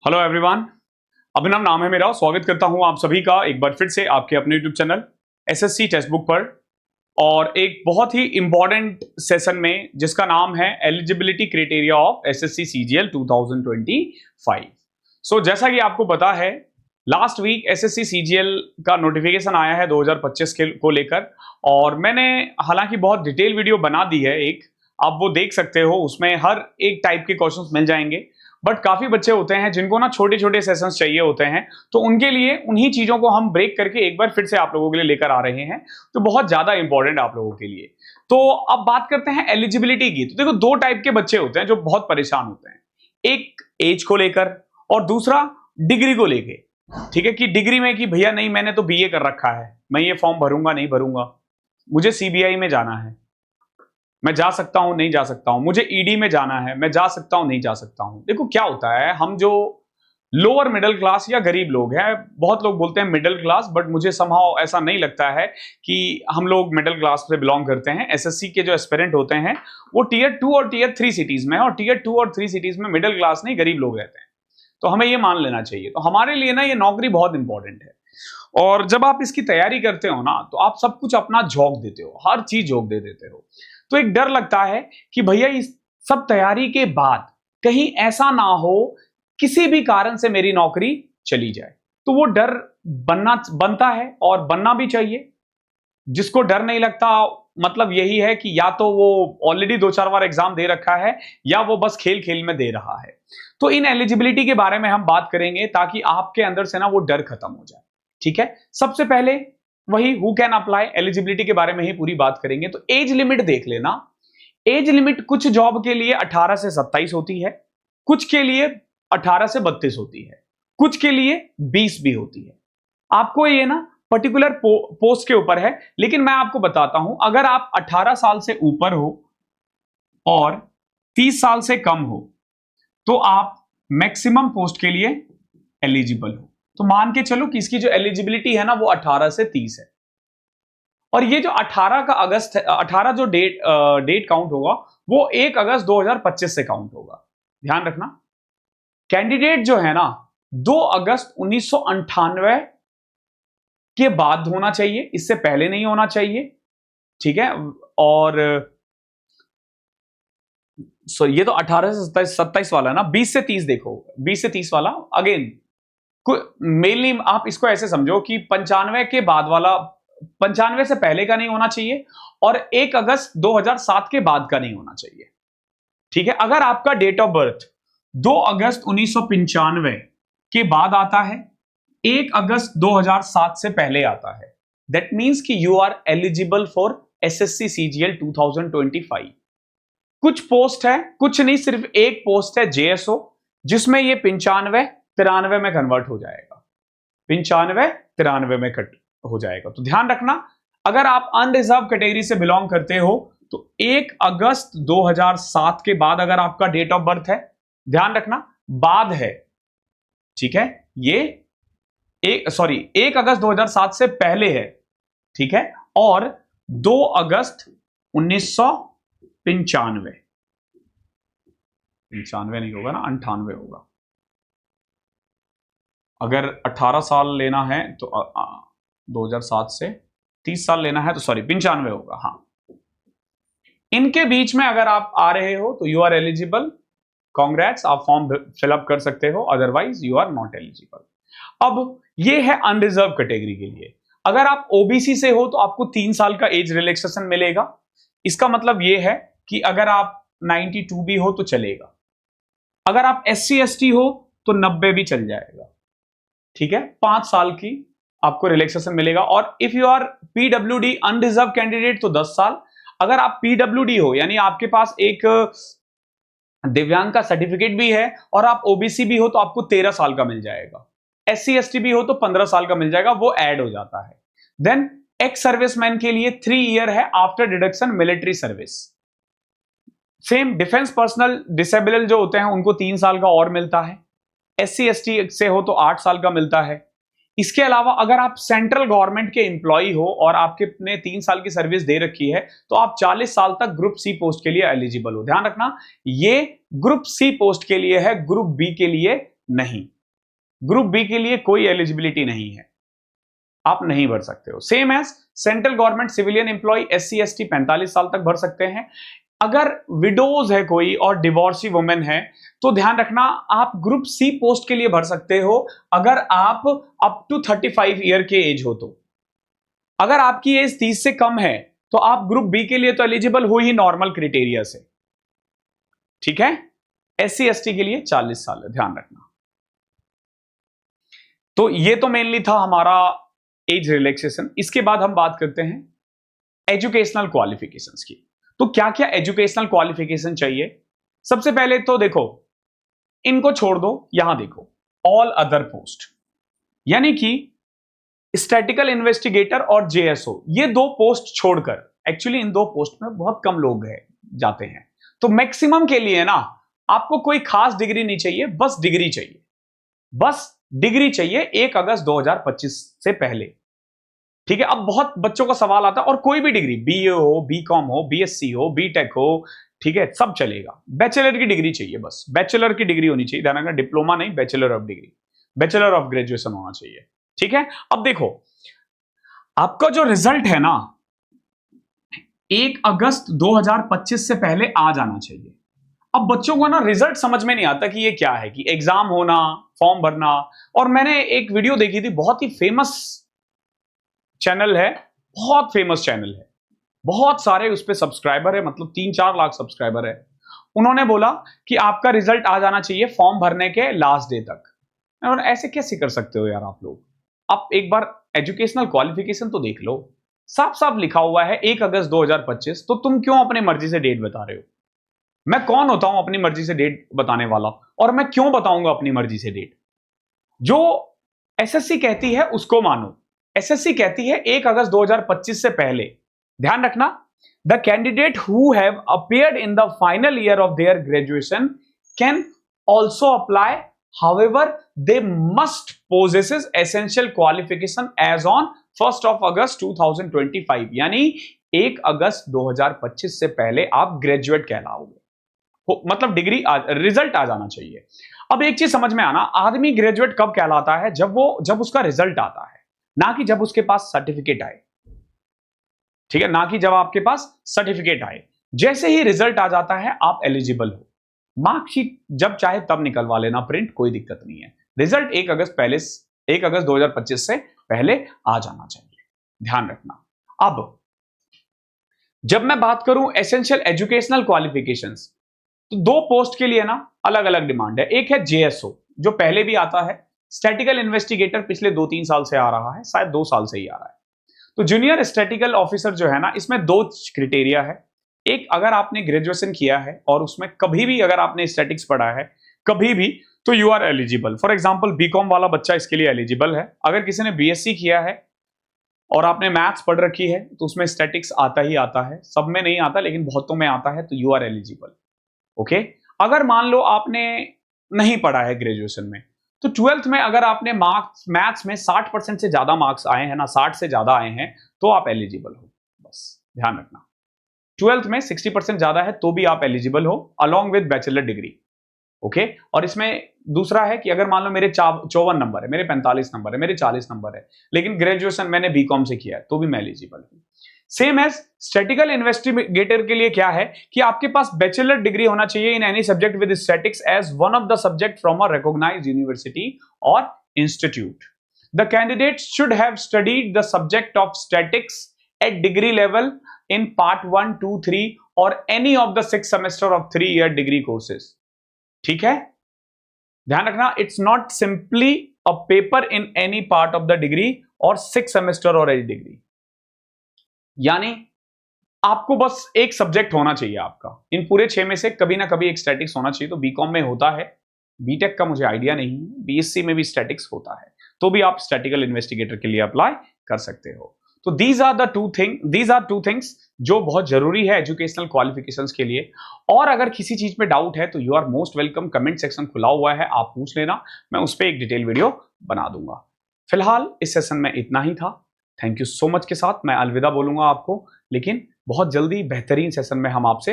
Hello everyone, अभिनव नाम है मेरा। स्वागत करता हूं आप सभी का एक बार फिर से आपके अपने YouTube channel SSC text book पर, और एक बहुत ही इंपॉर्टेंट सेशन में जिसका नाम है eligibility criteria of SSC CGL 2025। जैसा कि आपको पता है, लास्ट वीक एसएससी सीजीएल का नोटिफिकेशन आया है 2025 को लेकर, और मैंने हालांकि बहुत डिटेल वीडियो बना दी है। एक आप वो देख सकते हो, उसमें हर एक टाइप के क्वेश्चंस मिल जाएंगे। बट काफी बच्चे होते हैं जिनको ना छोटे छोटे सेशंस चाहिए होते हैं, तो उनके लिए उन्हीं चीजों को हम ब्रेक करके एक बार फिर से आप लोगों के लिए लेकर आ रहे हैं, तो बहुत ज्यादा इंपॉर्टेंट आप लोगों के लिए। तो अब बात करते हैं एलिजिबिलिटी की। तो देखो, दो टाइप के बच्चे होते हैं जो बहुत परेशान होते हैं, एक एज को लेकर और दूसरा डिग्री को लेके। ठीक है, कि डिग्री में कि भैया नहीं, मैंने तो बीए कर रखा है, मैं ये फॉर्म भरूंगा नहीं भरूंगा, मुझे सीबीआई में जाना है, मैं जा सकता हूं नहीं जा सकता हूं, मुझे ईडी में जाना है, मैं जा सकता हूं नहीं जा सकता हूं। देखो क्या होता है, हम जो लोअर मिडिल क्लास या गरीब लोग हैं, बहुत लोग बोलते हैं मिडिल क्लास, बट मुझे समहाउ ऐसा नहीं लगता है कि हम लोग मिडिल क्लास से बिलोंग करते हैं। एसएससी के जो एस्पिरेंट होते हैं वो टीयर 2 और टीयर 3 सिटीज में है, और टीयर 2 और 3 सिटीज में मिडिल क्लास नहीं गरीब लोग रहते हैं। तो हमें ये मान लेना चाहिए। तो हमारे लिए ना ये नौकरी बहुत इंपॉर्टेंट है, और जब आप इसकी तैयारी करते हो ना, तो आप सब कुछ अपना झोंक देते हो, हर चीज झोंक दे देते हो। तो एक डर लगता है कि भैया इस सब तैयारी के बाद कहीं ऐसा ना हो किसी भी कारण से मेरी नौकरी चली जाए। तो वो डर बनता है, और बनना भी चाहिए। जिसको डर नहीं लगता, मतलब यही है कि या तो वो ऑलरेडी 2-4 बार एग्जाम दे रखा है, या वो बस खेल खेल में दे रहा है। तो इन एलिजिबिलिटी के बारे में हम बात करेंगे ताकि आपके अंदर से ना वो डर खत्म हो जाए। ठीक है, सबसे पहले वही हु कैन अप्लाई, एलिजिबिलिटी के बारे में ही पूरी बात करेंगे। तो एज लिमिट देख लेना। एज लिमिट कुछ जॉब के लिए 18 से 27 होती है, कुछ के लिए 18 से 32 होती है, कुछ के लिए 20 भी होती है। आपको ये ना पर्टिकुलर पोस्ट के ऊपर है, लेकिन मैं आपको बताता हूं, अगर आप 18 साल से ऊपर हो और 30 साल से कम हो, तो आप मैक्सिमम पोस्ट के लिए एलिजिबल हो। तो मान के चलो कि इसकी जो एलिजिबिलिटी है ना, वो 18 से 30 है। और ये जो 18 का अगस्त है, 18 जो डेट काउंट होगा, वो 1 अगस्त 2025 से काउंट होगा। ध्यान रखना, कैंडिडेट जो है ना 2 अगस्त 1998 के बाद होना चाहिए, इससे पहले नहीं होना चाहिए। ठीक है, और ये तो 18 से 27 वाला ना, 20 से 30 देखो, 20 से 30 वाला अगेन मेनली आप इसको ऐसे समझो कि 95 के बाद वाला 95 से पहले का नहीं होना चाहिए, और 1 अगस्त 2007 के बाद का नहीं होना चाहिए। ठीक है, अगर आपका डेट ऑफ बर्थ 2 अगस्त 1995 के बाद आता है, 1 अगस्त 2007 से पहले आता है, दैट मींस कि you are eligible for SSC CGL 2025। कुछ पोस्ट है, कुछ नहीं, सिर्फ एक पोस्ट है जेएसओ, जिसमें ये 95-93 में कन्वर्ट हो जाएगा, 95-93 में कट हो जाएगा। तो ध्यान रखना, अगर आप अनरिजर्व कैटेगरी से बिलोंग करते हो, तो 1 अगस्त 2007 के बाद अगर आपका डेट ऑफ बर्थ है, ध्यान रखना बाद है। ठीक है, ये 1 अगस्त 2007 से पहले है। ठीक है, और 2 अगस्त 1995, 95 नहीं होगा ना, 98 होगा। अगर 18 साल लेना है तो 2007 से 30 साल लेना है तो सॉरी 95 होगा। हाँ, इनके बीच में अगर आप आ रहे हो तो यू आर एलिजिबल, कांग्रेट्स, आप फॉर्म फिलअप कर सकते हो, otherwise you are not eligible. अब ये है अनरिजर्व कैटेगरी के लिए। अगर आप ओबीसी से हो तो आपको 3 साल का एज रिलैक्सेशन मिलेगा। इसका मतलब ये है कि अगर आप 92 भी हो तो चलेगा, अगर आप SC ST हो तो 90 भी चल जाएगा। ठीक है, 5 साल की आपको रिलैक्सेशन मिलेगा। और if you are PWD unreserved candidate तो 10 साल। अगर आप पीडब्ल्यूडी हो, यानी आपके पास एक दिव्यांग का सर्टिफिकेट भी है और आप ओबीसी भी हो, तो आपको 13 साल का मिल जाएगा। SC ST भी हो तो 15 साल का मिल जाएगा, वो ऐड हो जाता है। देन एक्स सर्विसमैन के लिए 3 ईयर है after deduction military service. Same defence personnel disable जो होते हैं उनको 3 साल का और मिलता है। SC ST से हो तो 8 साल का मिलता है। इसके अलावा अगर आप सेंट्रल गवर्नमेंट के एम्प्लॉय हो और आपके ने 3 साल की सर्विस दे रखी है, तो आप 40 साल तक ग्रुप सी पोस्ट के लिए एलिजिबल हो। ध्यान रखना, ये ग्रुप सी पोस्ट के लिए है, ग्रुप बी के लिए नहीं। ग्रुप बी के लिए कोई एलिजिबिलिटी नहीं है, आप नहीं भर सकते हो। Same age central government civilian employee SC ST 45 साल तक भर सकते हैं। अगर विडोज है कोई और डिवोर्सी वुमेन है तो ध्यान रखना आप ग्रुप सी पोस्ट के लिए भर सकते हो अगर आप अप टू 35 ईयर के एज हो तो। अगर आपकी एज 30 से कम है तो आप ग्रुप बी के लिए तो एलिजिबल हो ही नॉर्मल क्राइटेरिया से, ठीक है। SC ST के लिए 40 साल है, ध्यान रखना। तो ये तो मेनली था हमारा एज रिलैक्सेशन। इसके बाद हम बात करते हैं एजुकेशनल क्वालिफिकेशंस की। तो क्या क्या एजुकेशनल क्वालिफिकेशन चाहिए? सबसे पहले तो देखो, इनको छोड़ दो, यहां देखो ऑल अदर पोस्ट, यानी कि स्टैटिकल इन्वेस्टिगेटर और JSO, ये दो पोस्ट छोड़कर, एक्चुअली इन दो पोस्ट में बहुत कम लोग जाते हैं, तो मैक्सिमम के लिए ना आपको कोई खास डिग्री नहीं चाहिए, बस डिग्री चाहिए, बस डिग्री चाहिए 1 अगस्त 2025 से पहले, ठीक है। अब बहुत बच्चों का सवाल आता है, और कोई भी डिग्री, BA हो, BCom हो, BSc हो, BTech हो, ठीक है, सब चलेगा। बैचलर की डिग्री चाहिए, बस बैचलर की डिग्री होनी चाहिए, ध्यान रखना, डिप्लोमा नहीं, bachelor of degree, bachelor of graduation होना चाहिए, ठीक है। अब देखो, आपका जो रिजल्ट है ना 1 अगस्त 2025 से पहले आ जाना चाहिए। अब बच्चों को ना रिजल्ट समझ में नहीं आता कि ये क्या है, कि एग्जाम होना, फॉर्म भरना। और मैंने एक वीडियो देखी थी, बहुत ही फेमस चैनल है, बहुत फेमस चैनल है, बहुत सारे उस पे सब्सक्राइबर है, मतलब 3-4 लाख सब्सक्राइबर है। उन्होंने बोला कि आपका रिजल्ट आ जाना चाहिए फॉर्म भरने के लास्ट डे तक। और ऐसे कैसे कर सकते हो यार आप लोग? आप एक बार एजुकेशनल क्वालिफिकेशन तो देख लो, साफ साफ लिखा हुआ है 1 अगस्त 2025, तो तुम क्यों अपनी मर्जी से डेट बता रहे हो? मैं कौन होता हूं अपनी मर्जी से डेट बताने वाला? और मैं क्यों बताऊंगा अपनी मर्जी से डेट? जो SSC कहती है उसको मानो। SSC कहती है 1 अगस्त 2025 से पहले। ध्यान रखना, the candidate who have appeared in the final year of their graduation can also apply, however they must possesses essential qualification as on 1st of August 2025, यानी 1 अगस्त 2025 से पहले आप ग्रेजुएट कहलाओगे, मतलब डिग्री रिजल्ट आ जाना चाहिए। अब एक चीज समझ में आना, आदमी ग्रेजुएट कब कहलाता है? जब उसका रिजल्ट आता है, ना कि जब उसके पास सर्टिफिकेट आए, ठीक है, ना कि जब आपके पास सर्टिफिकेट आए। जैसे ही रिजल्ट आ जाता है आप एलिजिबल हो। मार्कशीट जब चाहे तब निकलवा लेना प्रिंट, कोई दिक्कत नहीं है। रिजल्ट 1 अगस्त 2025 से पहले आ जाना चाहिए, ध्यान रखना। अब जब मैं बात करूं एसेंशियल एजुकेशनल क्वालिफिकेशंस, तो दो पोस्ट के लिए ना अलग अलग डिमांड है। एक है JSO, जो पहले भी आता है, स्टैटिकल इन्वेस्टिगेटर पिछले 2-3 साल से आ रहा है, शायद 2 साल से ही आ रहा है। तो जूनियर स्टैटिकल ऑफिसर जो है ना, इसमें 2 क्राइटेरिया है। एक, अगर आपने ग्रेजुएशन किया है और उसमें कभी भी अगर आपने स्टैटिक्स पढ़ा है कभी भी, तो you are eligible. For example BCom वाला बच्चा इसके लिए एलिजिबल है। अगर किसी ने BSc किया है और आपने मैथ्स पढ़ रखी है तो उसमें स्टैटिक्स आता ही आता है, सब में नहीं आता लेकिन बहुतों में आता है, तो यू आर एलिजिबल, ओके। अगर मान लो आपने नहीं पढ़ा है ग्रेजुएशन में, तो 12th में अगर आपने मैथ्स में 60% से ज्यादा मार्क्स आए हैं ना, 60 से ज्यादा आए हैं, तो आप एलिजिबल हो, बस ध्यान रखना। 12th में 60% ज्यादा है तो भी आप एलिजिबल हो, along with bachelor degree, okay. और इसमें दूसरा है कि अगर मान लो मेरे 54 नंबर है, मेरे 45 नंबर है, मेरे 40 नंबर है, लेकिन ग्रेजुएशन मैंने BCom से किया है, तो भी मैं एलिजिबल हूं। सेम एज स्टैटिकल इन्वेस्टिगेटर के लिए क्या है कि आपके पास बैचलर डिग्री होना चाहिए in any subject with statics as one of the subject from a recognised university और institute. The candidate should have studied the subject of statics at degree level in part 1, 2, 3 or any of the 6 semester of 3-year degree courses, ठीक है। ध्यान रखना, it's not simply a paper in any part of the degree or 6 semester or any degree, यानी आपको बस एक subject होना चाहिए आपका, इन पूरे 6 में से कभी ना कभी एक स्टैटिक्स होना चाहिए। तो BCom में होता है, BTech का मुझे आइडिया नहीं है, BSc में भी स्टैटिक्स होता है, तो भी आप स्टैटिकल इन्वेस्टिगेटर के लिए अप्लाई कर सकते हो। तो these are two things जो बहुत जरूरी है एजुकेशनल क्वालिफिकेशंस के लिए। और अगर किसी चीज पे डाउट है तो you are most welcome, comment section खुला हुआ है, आप पूछ लेना, मैं उस पर एक डिटेल वीडियो बना दूंगा। फिलहाल इस सेशन में इतना ही था। थैंक यू सो मच के साथ मैं अलविदा बोलूंगा आपको, लेकिन बहुत जल्दी बेहतरीन सेशन में हम आपसे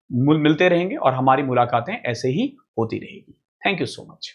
मिलते रहेंगे और हमारी मुलाकातें ऐसे ही होती रहेगी। Thank you so much.